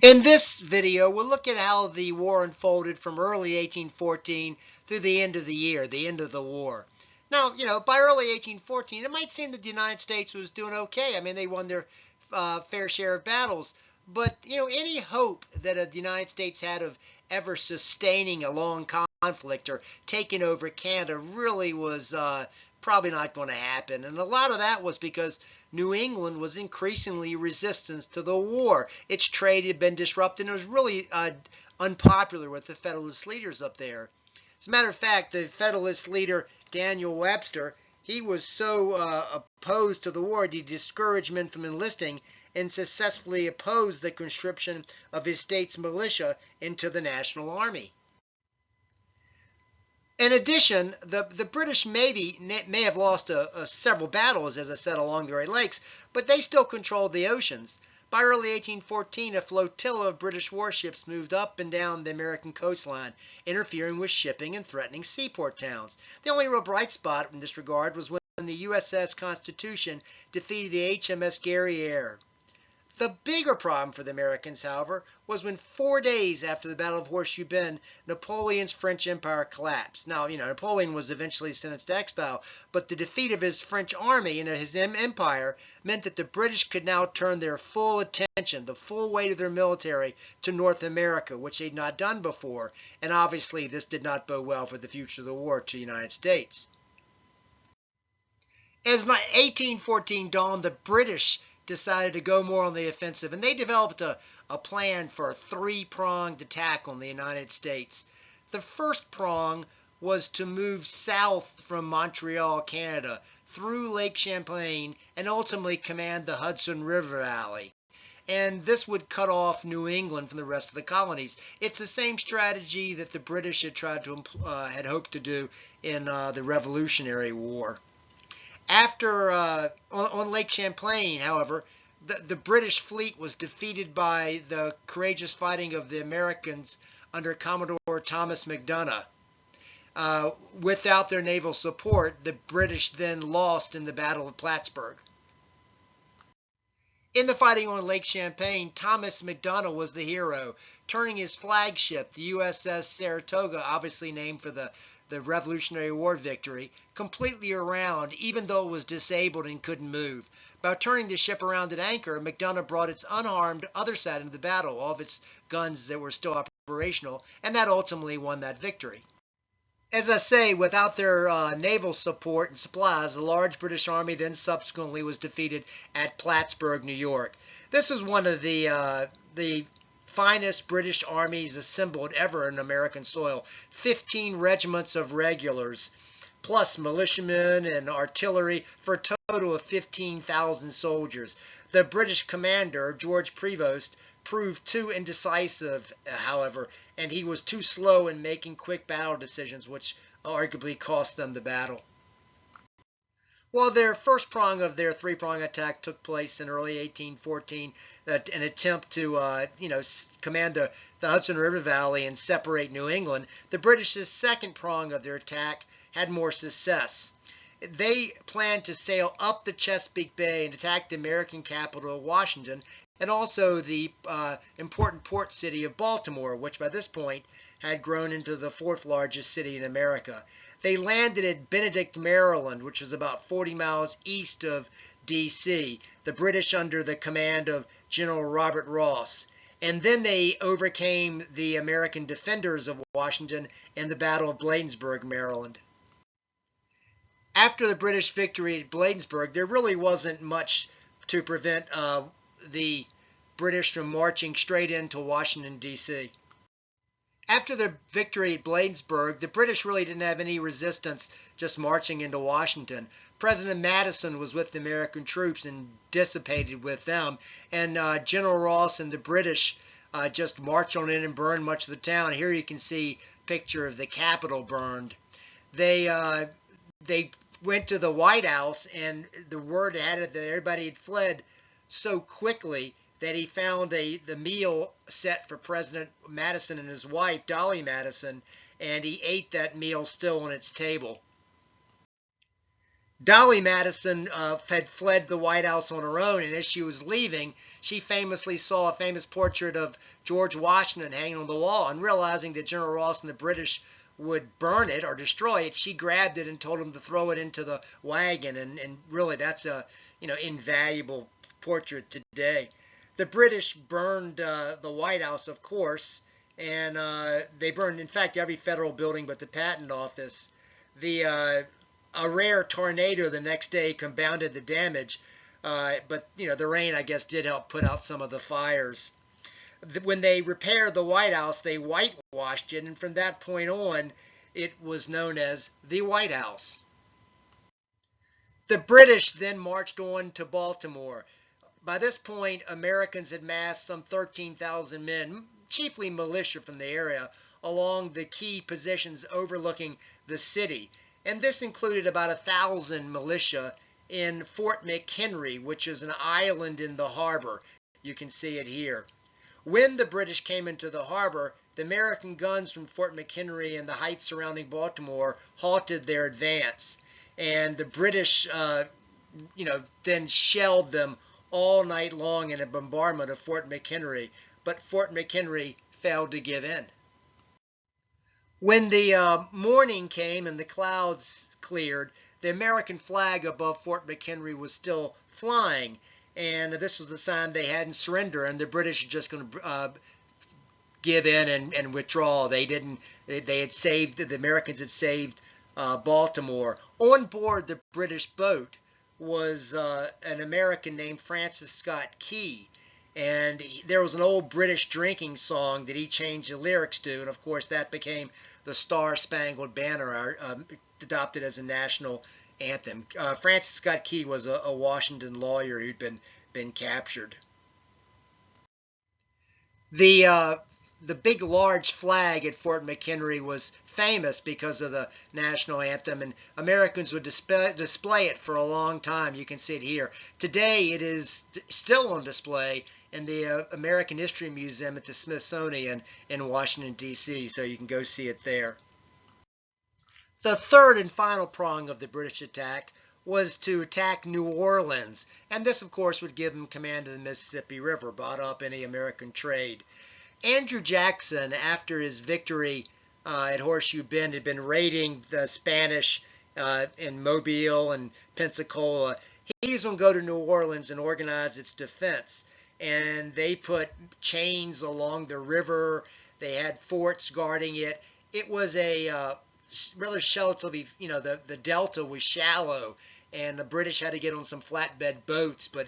In this video, we'll look at how the war unfolded from early 1814 through the end of the year, the end of the war. Now, by early 1814, it might seem that the United States was doing okay. I mean, they won their fair share of battles. But, any hope that the United States had of ever sustaining a long conflict or taking over Canada really was probably not going to happen. And a lot of that was because New England was increasingly resistant to the war. Its trade had been disrupted and it was really unpopular with the Federalist leaders up there. As a matter of fact, the Federalist leader, Daniel Webster, he was so opposed to the war that he discouraged men from enlisting and successfully opposed the conscription of his state's militia into the National Army. In addition, the British Navy may have lost several battles, as I said, along the Great Lakes, but they still controlled the oceans. By early 1814, a flotilla of British warships moved up and down the American coastline, interfering with shipping and threatening seaport towns. The only real bright spot in this regard was when the USS Constitution defeated the HMS Guerriere. The bigger problem for the Americans, however, was when 4 days after the Battle of Horseshoe Bend, Napoleon's French Empire collapsed. Now, Napoleon was eventually sentenced to exile, but the defeat of his French army and his empire meant that the British could now turn their full attention, the full weight of their military, to North America, which they'd not done before. And obviously, this did not bode well for the future of the war to the United States. As 1814 dawned, the British decided to go more on the offensive, and they developed a plan for a three-pronged attack on the United States. The first prong was to move south from Montreal, Canada, through Lake Champlain, and ultimately command the Hudson River Valley. And this would cut off New England from the rest of the colonies. It's the same strategy that the British had hoped to do in the Revolutionary War. After on Lake Champlain, however, the British fleet was defeated by the courageous fighting of the Americans under Commodore Thomas MacDonough. Without their naval support, the British then lost in the Battle of Plattsburgh. In the fighting on Lake Champlain, Thomas MacDonough was the hero, turning his flagship, the USS Saratoga, obviously named for the Revolutionary War victory, completely around, even though it was disabled and couldn't move. By turning the ship around at anchor, MacDonough brought its unharmed other side into the battle, all of its guns that were still operational, and that ultimately won that victory. As I say, without their naval support and supplies, the large British army then subsequently was defeated at Plattsburgh, New York. This is one of the finest British armies assembled ever in American soil. 15 regiments of regulars, plus militiamen and artillery, for a total of 15,000 soldiers. The British commander, George Prevost, proved too indecisive, however, and he was too slow in making quick battle decisions, which arguably cost them the battle. Well, their first prong of their three-prong attack took place in early 1814, an attempt to, command the Hudson River Valley and separate New England. The British's second prong of their attack had more success. They planned to sail up the Chesapeake Bay and attack the American capital of Washington, and also the important port city of Baltimore, which by this point had grown into the fourth largest city in America. They landed at Benedict, Maryland, which is about 40 miles east of D.C., the British under the command of General Robert Ross. And then they overcame the American defenders of Washington in the Battle of Bladensburg, Maryland. After the British victory at Bladensburg, there really wasn't much to prevent the British from marching straight into Washington, D.C. After the victory at Bladensburg, the British really didn't have any resistance just marching into Washington. President Madison was with the American troops and dissipated with them, and General Ross and the British just marched on in and burned much of the town. Here you can see a picture of the Capitol burned. They went to the White House, and the word had it that everybody had fled so quickly that he found the meal set for President Madison and his wife, Dolly Madison, and he ate that meal still on its table. Dolly Madison had fled the White House on her own, and as she was leaving, she famously saw a famous portrait of George Washington hanging on the wall, and realizing that General Ross and the British would burn it or destroy it, she grabbed it and told him to throw it into the wagon, and really that's a invaluable portrait today. The British burned the White House, of course, and they burned, in fact, every federal building but the Patent Office. A rare tornado the next day compounded the damage, but the rain, I guess, did help put out some of the fires. When they repaired the White House, they whitewashed it, and from that point on, it was known as the White House. The British then marched on to Baltimore. By this point, Americans had massed some 13,000 men, chiefly militia from the area, along the key positions overlooking the city. And this included about 1,000 militia in Fort McHenry, which is an island in the harbor. You can see it here. When the British came into the harbor, the American guns from Fort McHenry and the heights surrounding Baltimore halted their advance. And the British, then shelled them all night long in a bombardment of Fort McHenry. But Fort McHenry failed to give in. When the morning came and the clouds cleared, the American flag above Fort McHenry was still flying, and this was a sign they hadn't surrendered, and the British were just going to give in and withdraw. They didn't. They had saved. The Americans had saved Baltimore. On board the British boat was an American named Francis Scott Key. And there was an old British drinking song that he changed the lyrics to, and of course that became the Star-Spangled Banner, adopted as a national anthem. Francis Scott Key was a Washington lawyer who'd been captured. The big large flag at Fort McHenry was famous because of the national anthem, and Americans would display it for a long time. You can see it here. Today it is still on display in the American History Museum at the Smithsonian in Washington, D.C., so you can go see it there. The third and final prong of the British attack was to attack New Orleans, and this, of course, would give them command of the Mississippi River, brought up any American trade. Andrew Jackson, after his victory at Horseshoe Bend, had been raiding the Spanish in Mobile and Pensacola. He's going to go to New Orleans and organize its defense. And they put chains along the river. They had forts guarding it. It was a rather sheltered, the delta was shallow, and the British had to get on some flatbed boats. But,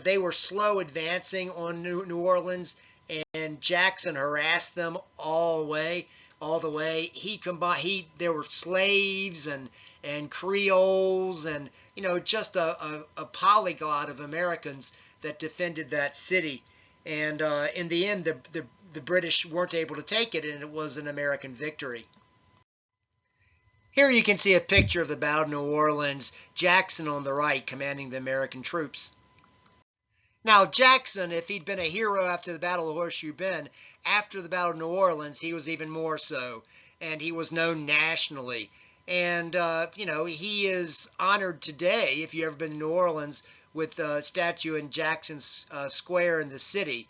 they were slow advancing on New Orleans, and Jackson harassed them all the way. There were slaves and Creoles and, just a polyglot of Americans that defended that city. And in the end, the British weren't able to take it, and it was an American victory. Here you can see a picture of the Battle of New Orleans, Jackson on the right commanding the American troops. Now, Jackson, if he'd been a hero after the Battle of Horseshoe Bend, after the Battle of New Orleans, he was even more so, and he was known nationally. And, he is honored today, if you've ever been to New Orleans, with a statue in Jackson's Square in the city.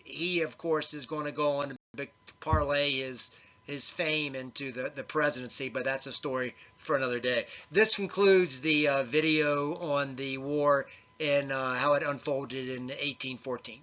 He, of course, is going to go on to parlay his fame into the presidency, but that's a story for another day. This concludes the video on the war and how it unfolded in 1814.